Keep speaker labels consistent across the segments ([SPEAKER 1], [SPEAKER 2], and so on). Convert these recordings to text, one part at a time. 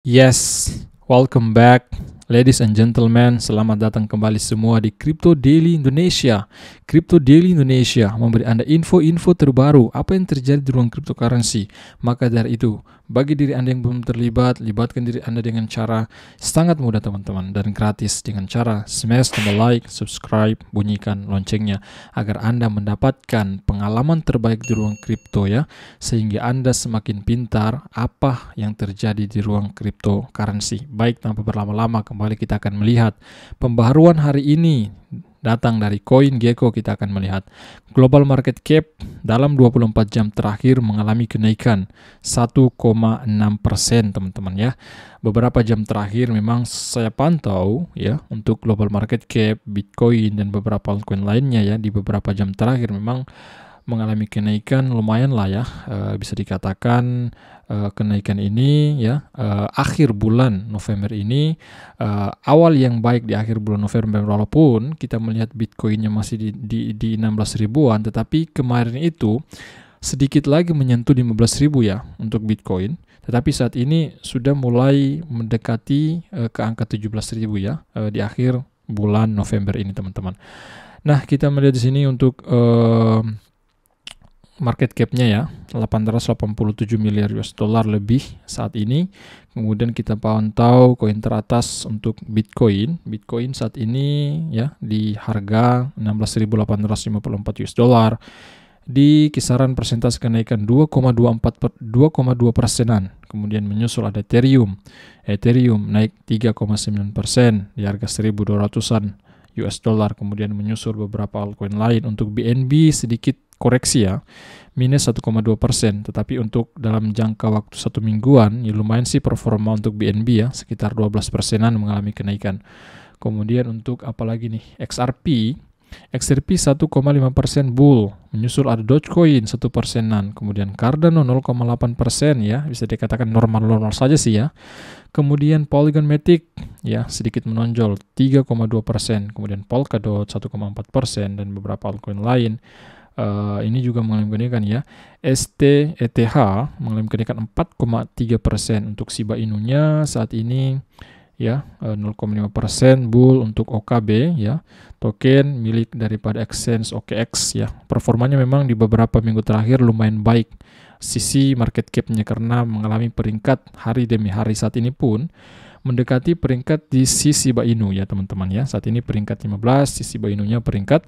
[SPEAKER 1] Yes, welcome back, ladies and gentlemen. Selamat datang kembali semua di Crypto Daily Indonesia. Crypto Daily Indonesia memberi Anda info-info terbaru apa yang terjadi di ruang cryptocurrency. Maka dari itu, bagi diri Anda yang belum terlibat, libatkan diri Anda dengan cara sangat mudah teman-teman dan gratis dengan cara smash tombol like, subscribe, bunyikan loncengnya agar Anda mendapatkan pengalaman terbaik di ruang kripto ya, sehingga Anda semakin pintar apa yang terjadi di ruang cryptocurrency. Baik, tanpa berlama-lama kembali kita akan melihat pembaharuan hari ini datang dari CoinGecko. Kita akan melihat global market cap dalam 24 jam terakhir mengalami kenaikan 1,6% teman-teman ya. Beberapa jam terakhir memang saya pantau ya untuk global market cap, Bitcoin dan beberapa altcoin lainnya ya, di beberapa jam terakhir memang mengalami kenaikan lumayan lah ya, bisa dikatakan kenaikan ini ya, akhir bulan November ini awal yang baik di akhir bulan November, walaupun kita melihat Bitcoinnya masih di 16 ribuan, tetapi kemarin itu sedikit lagi menyentuh 15 ribu ya untuk Bitcoin, tetapi saat ini sudah mulai mendekati ke angka 17 ribu ya di akhir bulan November ini teman-teman. Nah, kita melihat di sini untuk market cap-nya ya, 887 miliar US dollar lebih saat ini. Kemudian kita pantau koin teratas untuk Bitcoin. Bitcoin saat ini ya di harga 16.854 US dollar di kisaran persentase kenaikan 2,2 persenan. Kemudian menyusul ada Ethereum. Ethereum naik 3,9% di harga 1.200-an US dollar. Kemudian menyusul beberapa altcoin lain. Untuk BNB sedikit koreksi ya, minus 1,2%, tetapi untuk dalam jangka waktu 1 mingguan ya lumayan sih performa untuk BNB ya, sekitar 12%-an mengalami kenaikan. Kemudian untuk apalagi nih, XRP 1,5% bull, menyusul ada Dogecoin 1%-an, kemudian Cardano 0,8% ya, bisa dikatakan normal-normal saja sih ya. Kemudian Polygon Matic ya sedikit menonjol 3,2%, kemudian Polkadot 1,4% dan beberapa altcoin lain. Ini juga mengalami kenaikan ya. ETH mengalami kenaikan 4,3%. Untuk Shiba Inu-nya saat ini ya 0,5% bull. Untuk OKB ya, token milik daripada exchange OKX ya, performanya memang di beberapa minggu terakhir lumayan baik sisi market cap-nya, karena mengalami peringkat hari demi hari. Saat ini pun mendekati peringkat di si Shiba Inu ya teman-teman ya. Saat ini peringkat 15, si Shiba Inu-nya peringkat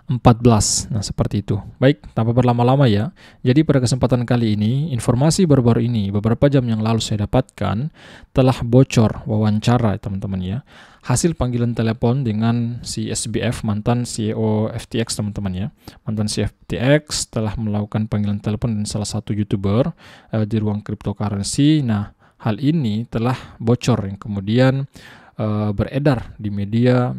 [SPEAKER 1] 14. Nah, seperti itu. Baik, tanpa berlama-lama ya. Jadi pada kesempatan kali ini, informasi baru-baru ini, beberapa jam yang lalu saya dapatkan, telah bocor wawancara teman-teman ya. Hasil panggilan telepon dengan si SBF, mantan CEO FTX teman-teman ya. Mantan CEO FTX telah melakukan panggilan telepon dengan salah satu YouTuber di ruang cryptocurrency. Nah, hal ini telah bocor yang kemudian beredar di media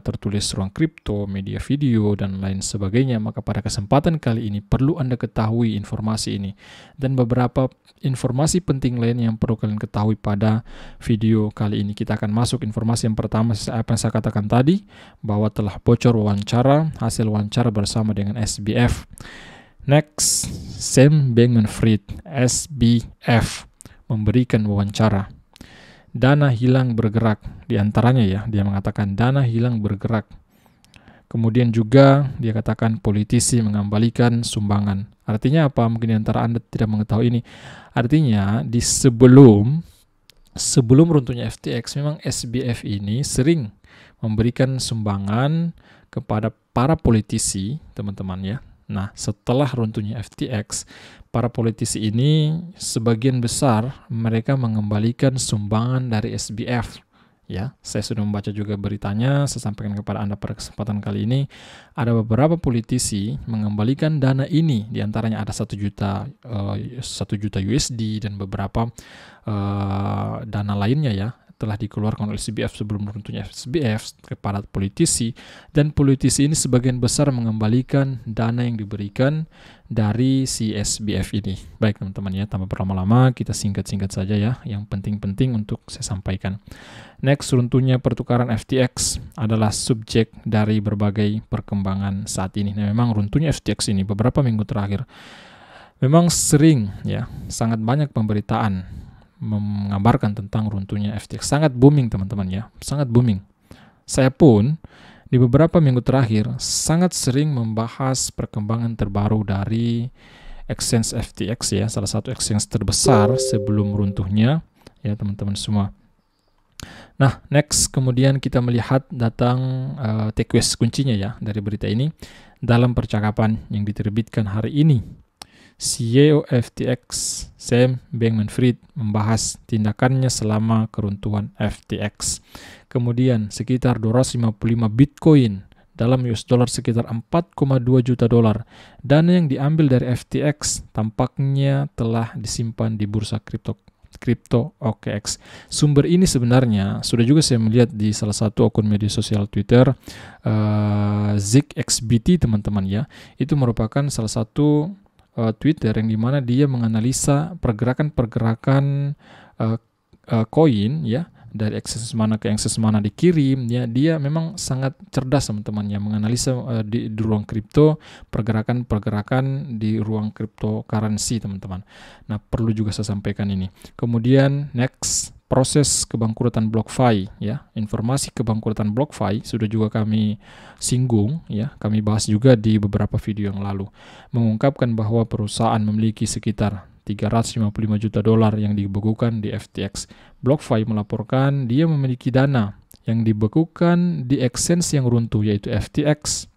[SPEAKER 1] tertulis ruang kripto, media video, dan lain sebagainya. Maka pada kesempatan kali ini perlu Anda ketahui informasi ini dan beberapa informasi penting lain yang perlu kalian ketahui pada video kali ini. Kita akan masuk informasi yang pertama, apa yang saya katakan tadi, bahwa telah bocor wawancara, hasil wawancara bersama dengan SBF. Next, Sam Bankman-Fried, SBF, memberikan wawancara. Dana hilang bergerak, diantaranya ya, dia mengatakan dana hilang bergerak. Kemudian juga dia katakan politisi mengembalikan sumbangan. Artinya apa? Mungkin diantara Anda tidak mengetahui ini. Artinya di sebelum runtuhnya FTX, memang SBF ini sering memberikan sumbangan kepada para politisi, teman-teman ya. Nah, setelah runtuhnya FTX, para politisi ini sebagian besar mereka mengembalikan sumbangan dari SBF. Ya, saya sudah membaca juga beritanya, saya sampaikan kepada Anda pada kesempatan kali ini. Ada beberapa politisi mengembalikan dana ini, diantaranya ada 1 juta USD dan beberapa dana lainnya ya, telah dikeluarkan oleh SBF sebelum runtuhnya SBF kepada politisi, dan politisi ini sebagian besar mengembalikan dana yang diberikan dari si SBF ini. Baik teman-teman ya, tanpa berlama-lama kita singkat-singkat saja ya, yang penting-penting untuk saya sampaikan. Next, runtuhnya pertukaran FTX adalah subjek dari berbagai perkembangan saat ini. Nah, memang runtuhnya FTX ini beberapa minggu terakhir memang sering ya, sangat banyak pemberitaan mengabarkan tentang runtuhnya FTX. Sangat booming teman-teman ya, sangat booming. Saya pun di beberapa minggu terakhir sangat sering membahas perkembangan terbaru dari exchange FTX ya, salah satu exchange terbesar sebelum runtuhnya ya teman-teman semua. Nah, next kemudian kita melihat datang takeaways kuncinya ya dari berita ini dalam percakapan yang diterbitkan hari ini. CEO FTX Sam Bankman-Fried membahas tindakannya selama keruntuhan FTX. Kemudian sekitar 255 Bitcoin dalam US dollar sekitar 4,2 juta dolar. Dana yang diambil dari FTX tampaknya telah disimpan di bursa kripto OKX. Sumber ini sebenarnya sudah juga saya melihat di salah satu akun media sosial Twitter, ZigXBT teman-teman ya. Itu merupakan salah satu Twitter yang dimana dia menganalisa pergerakan koin ya, dari akses mana ke akses mana dikirim ya. Dia memang sangat cerdas teman-teman ya, menganalisa di ruang kripto, pergerakan di ruang cryptocurrency teman-teman. Nah, perlu juga saya sampaikan ini. Kemudian next, proses kebangkrutan BlockFi ya. Informasi kebangkrutan BlockFi sudah juga kami singgung ya, kami bahas juga di beberapa video yang lalu. Mengungkapkan bahwa perusahaan memiliki sekitar 355 juta dolar yang dibekukan di FTX. BlockFi melaporkan dia memiliki dana yang dibekukan di exchange yang runtuh yaitu FTX.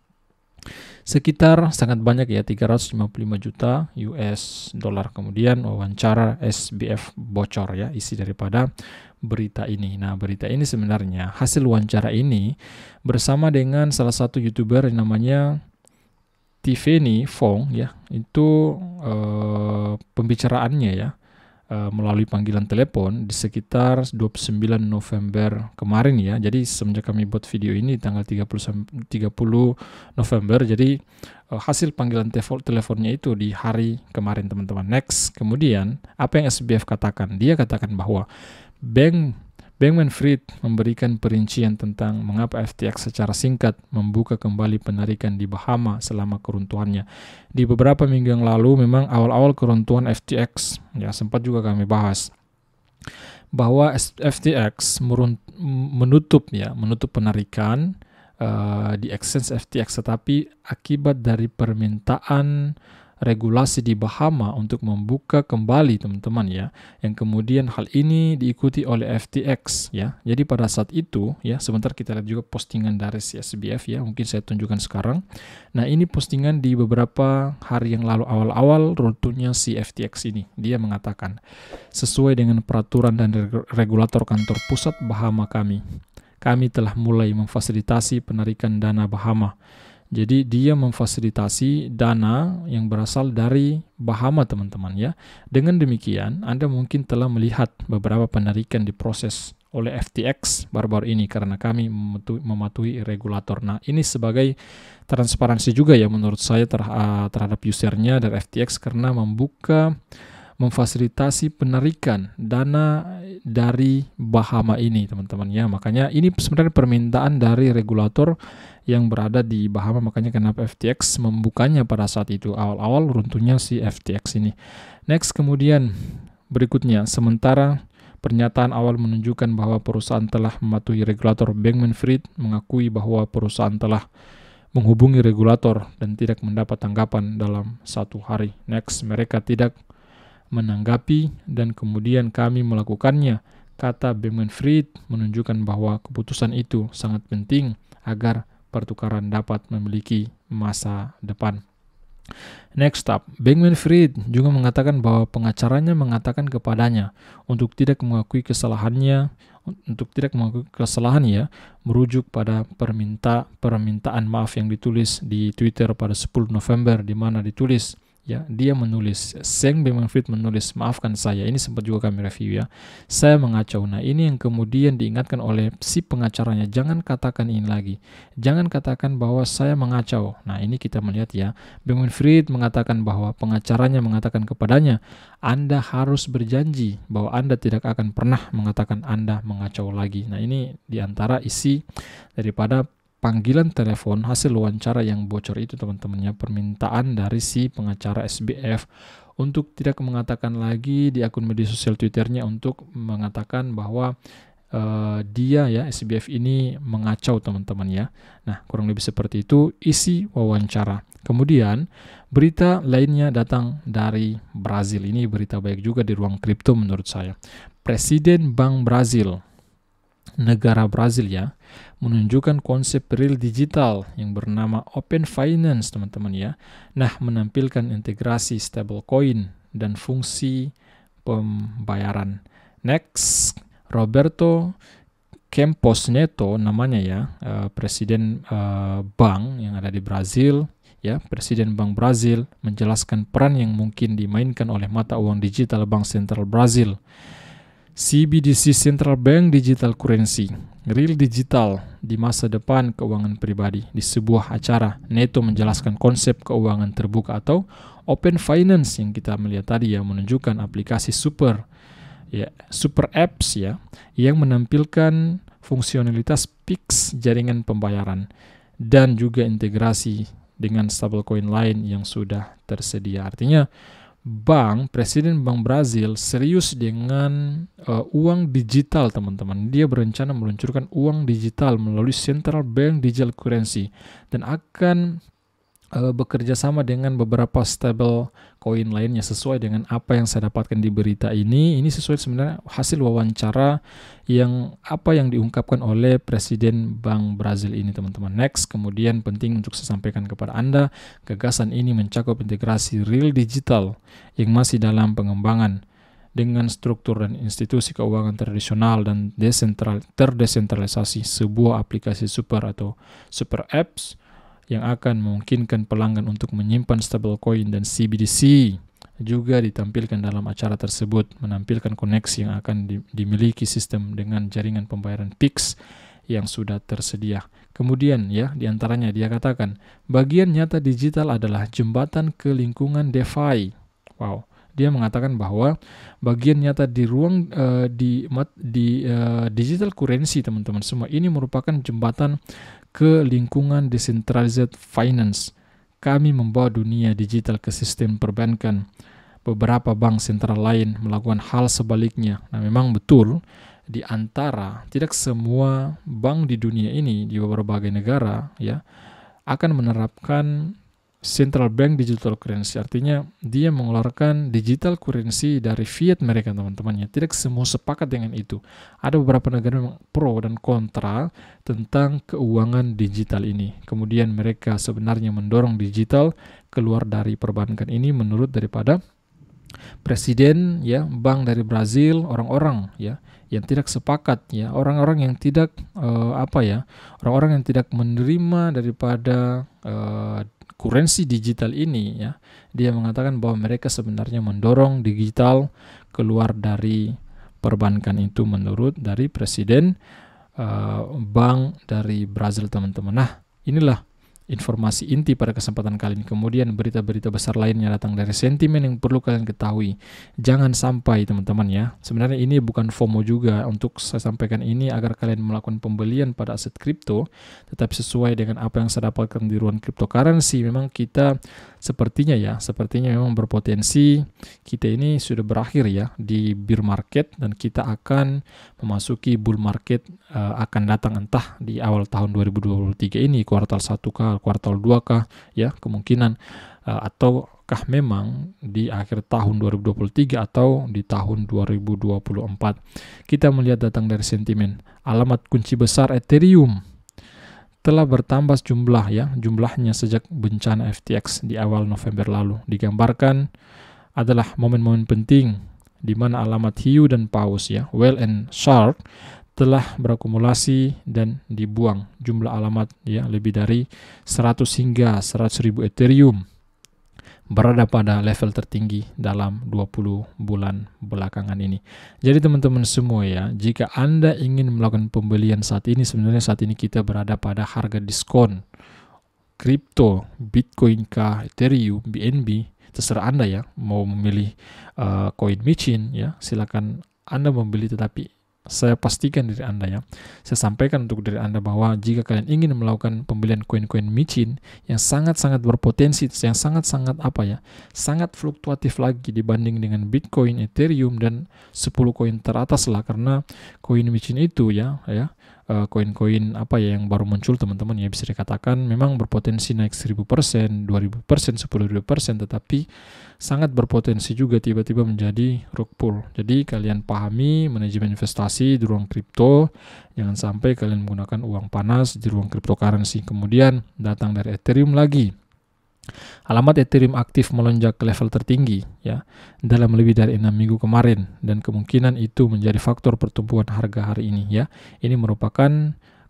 [SPEAKER 1] Sekitar sangat banyak ya, 355 juta US dollar. Kemudian wawancara SBF bocor ya isi daripada berita ini. Nah, berita ini sebenarnya hasil wawancara ini bersama dengan salah satu YouTuber yang namanya Tiffany Fong ya. Itu pembicaraannya ya melalui panggilan telepon di sekitar 29 November kemarin ya. Jadi semenjak kami buat video ini tanggal 30 November, jadi hasil panggilan teleponnya itu di hari kemarin teman-teman. Next, kemudian apa yang SBF katakan? Dia katakan bahwa Bankman-Fried memberikan perincian tentang mengapa FTX secara singkat membuka kembali penarikan di Bahama selama keruntuhannya. Di beberapa minggu yang lalu memang awal-awal keruntuhan FTX ya sempat juga kami bahas bahwa FTX menutup penarikan di exchange FTX, tetapi akibat dari permintaan regulasi di Bahama untuk membuka kembali teman-teman ya, yang kemudian hal ini diikuti oleh FTX ya. Jadi pada saat itu ya, sebentar kita lihat juga postingan dari SBF ya, mungkin saya tunjukkan sekarang. Nah, ini postingan di beberapa hari yang lalu awal-awal runtuhnya si FTX ini. Dia mengatakan, sesuai dengan peraturan dan regulator kantor pusat Bahama kami telah mulai memfasilitasi penarikan dana Bahama. Jadi dia memfasilitasi dana yang berasal dari Bahama teman-teman ya. Dengan demikian Anda mungkin telah melihat beberapa penarikan diproses oleh FTX baru-baru ini karena kami mematuhi regulator. Nah, ini sebagai transparansi juga ya menurut saya terhadap usernya dari FTX karena memfasilitasi penarikan dana dari Bahama ini teman-teman ya. Makanya ini sebenarnya permintaan dari regulator yang berada di Bahama, makanya kenapa FTX membukanya pada saat itu awal-awal runtuhnya si FTX ini. Next, kemudian berikutnya, sementara pernyataan awal menunjukkan bahwa perusahaan telah mematuhi regulator, Bankman-Fried mengakui bahwa perusahaan telah menghubungi regulator dan tidak mendapat tanggapan dalam 1 hari. Next, mereka tidak menanggapi dan kemudian kami melakukannya, kata Bankman-Fried, menunjukkan bahwa keputusan itu sangat penting agar pertukaran dapat memiliki masa depan. Next up, Bankman-Fried juga mengatakan bahwa pengacaranya mengatakan kepadanya untuk tidak mengakui kesalahan ya, merujuk pada permintaan maaf yang ditulis di Twitter pada 10 November di mana ditulis ya, dia menulis, Sam Bankman-Fried menulis, maafkan saya, ini sempat juga kami review ya, saya mengacau. Nah, ini yang kemudian diingatkan oleh si pengacaranya, jangan katakan ini lagi, jangan katakan bahwa saya mengacau. Nah, ini kita melihat ya, Bankman-Fried mengatakan bahwa pengacaranya mengatakan kepadanya, Anda harus berjanji bahwa Anda tidak akan pernah mengatakan Anda mengacau lagi. Nah, ini diantara isi daripada panggilan telepon hasil wawancara yang bocor itu teman-temannya, permintaan dari si pengacara SBF untuk tidak mengatakan lagi di akun media sosial Twitternya untuk mengatakan bahwa dia ya SBF ini mengacau teman-teman ya. Nah, kurang lebih seperti itu isi wawancara. Kemudian berita lainnya datang dari Brazil. Ini berita baik juga di ruang kripto menurut saya. Presiden Bank Brazil, negara Brazil ya, menunjukkan konsep real digital yang bernama Open Finance teman-teman ya. Nah, menampilkan integrasi stablecoin dan fungsi pembayaran. Next, Roberto Campos Neto namanya ya, presiden bank yang ada di Brazil ya, presiden Bank Brazil menjelaskan peran yang mungkin dimainkan oleh mata uang digital Bank Sentral Brazil. CBDC Central Bank Digital Currency, real digital di masa depan keuangan pribadi. Di sebuah acara, Neto menjelaskan konsep keuangan terbuka atau Open Finance yang kita melihat tadi ya, menunjukkan aplikasi super apps ya, yang menampilkan fungsionalitas PIX jaringan pembayaran dan juga integrasi dengan stablecoin lain yang sudah tersedia. Artinya Presiden Bank Brazil serius dengan uang digital teman-teman. Dia berencana meluncurkan uang digital melalui Central Bank Digital Currency dan akan bekerja sama dengan beberapa stable coin lainnya sesuai dengan apa yang saya dapatkan di berita ini. Ini sesuai sebenarnya hasil wawancara yang diungkapkan oleh Presiden Bank Brazil ini teman-teman. Next, kemudian penting untuk saya sampaikan kepada Anda, gagasan ini mencakup integrasi real digital yang masih dalam pengembangan dengan struktur dan institusi keuangan tradisional dan terdesentralisasi. Sebuah aplikasi super atau super apps yang akan memungkinkan pelanggan untuk menyimpan stablecoin dan CBDC juga ditampilkan dalam acara tersebut, menampilkan koneksi yang akan dimiliki sistem dengan jaringan pembayaran PIX yang sudah tersedia. Kemudian ya, diantaranya dia katakan, bagian nyata digital adalah jembatan ke lingkungan DeFi. Wow. Dia mengatakan bahwa bagian nyata di ruang digital currency teman-teman semua ini merupakan jembatan ke lingkungan decentralized finance. Kami membawa dunia digital ke sistem perbankan. Beberapa bank sentral lain melakukan hal sebaliknya. Nah, memang betul di antara tidak semua bank di dunia ini di berbagai negara ya akan menerapkan Central Bank Digital Currency, artinya dia mengeluarkan digital currency dari fiat mereka teman-temannya. Tidak semua sepakat dengan itu. Ada beberapa negara yang pro dan kontra tentang keuangan digital ini. Kemudian mereka sebenarnya mendorong digital keluar dari perbankan ini menurut daripada presiden ya bank dari Brazil, orang-orang ya yang tidak sepakat ya, orang-orang yang tidak orang-orang yang tidak menerima daripada currency digital ini ya, dia mengatakan bahwa mereka sebenarnya mendorong digital keluar dari perbankan itu menurut dari presiden bank dari Brazil teman-teman. Nah, inilah informasi inti pada kesempatan kali ini. Kemudian berita-berita besar lainnya datang dari sentimen yang perlu kalian ketahui. Jangan sampai teman-teman ya. Sebenarnya ini bukan FOMO juga untuk saya sampaikan ini agar kalian melakukan pembelian pada aset kripto, tetapi sesuai dengan apa yang saya dapatkan di ruang cryptocurrency. Memang kita sepertinya memang berpotensi kita ini sudah berakhir ya di bear market dan kita akan memasuki bull market akan datang entah di awal tahun 2023 ini, kuartal 1 kah, kuartal 2 kah ya kemungkinan ataukah memang di akhir tahun 2023 atau di tahun 2024. Kita melihat datang dari sentimen. Alamat kunci besar Ethereum telah bertambah jumlahnya sejak bencana FTX di awal November lalu. Digambarkan adalah momen-momen penting di mana alamat hiu dan paus ya, whale and shark telah berakumulasi dan dibuang. Jumlah alamat ya lebih dari 100 hingga 100.000 Ethereum berada pada level tertinggi dalam 20 bulan belakangan ini. Jadi teman-teman semua ya, jika Anda ingin melakukan pembelian saat ini, sebenarnya saat ini kita berada pada harga diskon kripto, Bitcoin kah, Ethereum, BNB, terserah Anda ya, mau memilih koin micin ya, silakan Anda membeli, tetapi saya pastikan dari Anda ya. Saya sampaikan untuk dari Anda bahwa jika kalian ingin melakukan pembelian koin-koin micin yang sangat-sangat berpotensi, yang sangat-sangat sangat fluktuatif lagi dibanding dengan Bitcoin, Ethereum, dan 10 koin teratas lah, karena koin micin itu koin-koin yang baru muncul teman-teman ya, bisa dikatakan memang berpotensi naik 1000%, 2000%, 10.000%, tetapi sangat berpotensi juga tiba-tiba menjadi rug pull. Jadi kalian pahami manajemen investasi di ruang kripto, jangan sampai kalian menggunakan uang panas di ruang cryptocurrency. Kemudian datang dari Ethereum lagi. Alamat Ethereum aktif melonjak ke level tertinggi ya dalam lebih dari 6 minggu kemarin, dan kemungkinan itu menjadi faktor pertumbuhan harga hari ini ya. Ini merupakan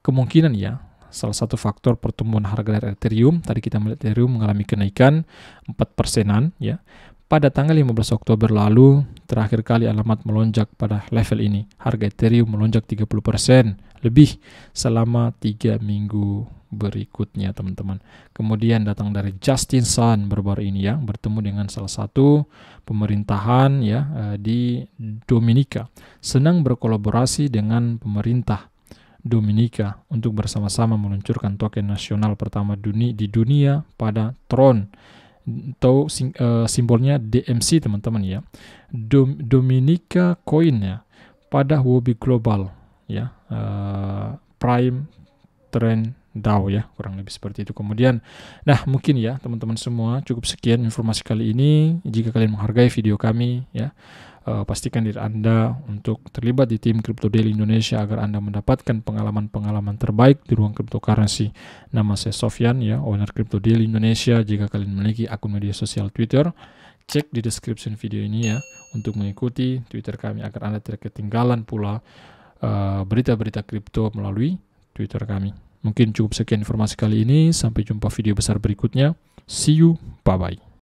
[SPEAKER 1] kemungkinan ya, salah satu faktor pertumbuhan harga dari Ethereum. Tadi kita melihat Ethereum mengalami kenaikan 4%-an ya. Pada tanggal 15 Oktober lalu, terakhir kali alamat melonjak pada level ini. Harga Ethereum melonjak 30% lebih selama 3 minggu berikutnya, teman-teman. Kemudian datang dari Justin Sun baru-baru ini ya, bertemu dengan salah satu pemerintahan ya di Dominika. Senang berkolaborasi dengan pemerintah Dominika untuk bersama-sama meluncurkan token nasional pertama di dunia pada Tron, atau simbolnya DMC teman-teman ya. Dominica Coin ya, pada Huobi Global ya, Prime Trend DAO ya, kurang lebih seperti itu. Kemudian mungkin ya teman-teman semua, cukup sekian informasi kali ini. Jika kalian menghargai video kami ya, pastikan diri Anda untuk terlibat di tim Crypto Daily Indonesia agar Anda mendapatkan pengalaman-pengalaman terbaik di ruang cryptocurrency. Nama saya Sofyan ya, owner Crypto Daily Indonesia. Jika kalian memiliki akun media sosial Twitter, cek di description video ini ya untuk mengikuti Twitter kami agar Anda tidak ketinggalan pula berita-berita kripto melalui Twitter kami. Mungkin cukup sekian informasi kali ini. Sampai jumpa video besar berikutnya. See you, bye-bye.